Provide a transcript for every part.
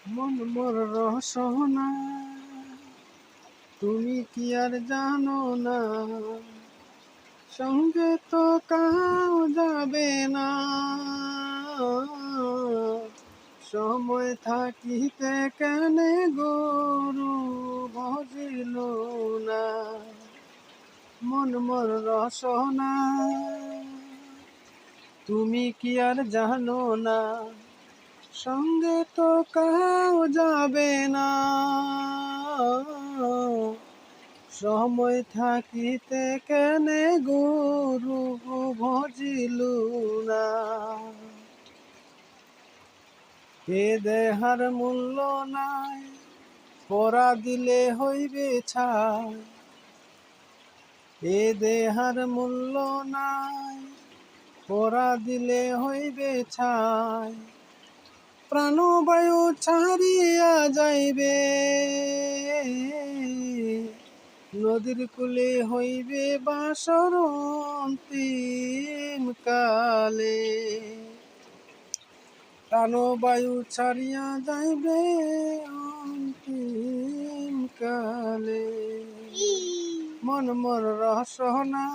মন মোর রসনা, তুমি কি আর জানো না, সঙ্গে তো কাউ যাবে না। সময় থাকিতে কেনে গরু ভজিল না। মন মোর রসনা, তুমি কি আর জানো না, সঙ্গে তো কাউ যাবে না। সময় থাকিতে কেনে গুরু ভজিলু না। এ দেহার মূল্য নাই, পরা দিলে হইবে ছাই। এ দেহার মূল্য নাই, পরা দিলে হইবে ছাই। প্রাণবায়ু ছাড়িয়া যাইবে, নদীর কূলে হইবে বাসর অন্তিম কালে। প্রাণবায়ু ছাড়িয়া যাইবে অন্তিম কালে। মন মোর রসনা,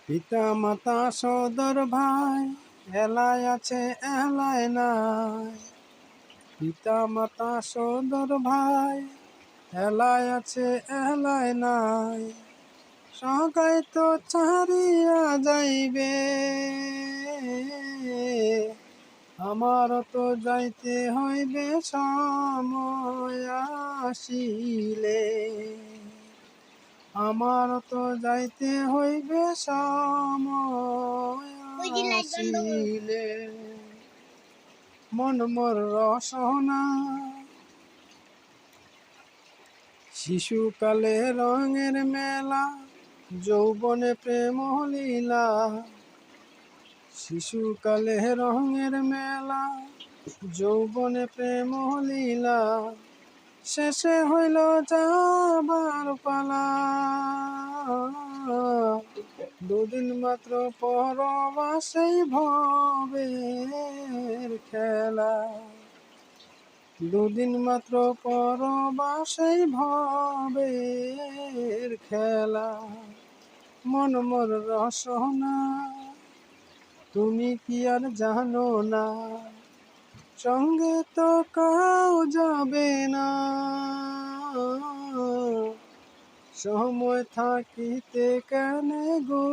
পিতা মাতা সদর ভাই, এলায় আছে এলায় নাই। পিতা মাতা সদর ভাই, এলায় আছে এলায় নাই। সগাই তো ছাড়িয়া যাইবে, আমার তো যাইতে হইবে সময় আসিলে। আমার তো যাইতে হইবে সময় আসিলে। মন মোর রসনা, শিশুকালে রঙের মেলা, যৌবনে প্রেম লীলা। শিশুকালে রঙের মেলা, যৌবনে প্রেম লীলা। শেষে হইল যাবার পালা, দুদিন মাত্র পরবাসেই ভবের খেলা। দুদিন মাত্র পরবাসেই ভবের খেলা। মন মোর রসনা, তুমি কি আর জানো না, সঙ্গে তো কাউ যাবে না। সময় থাকিতে কেনে গো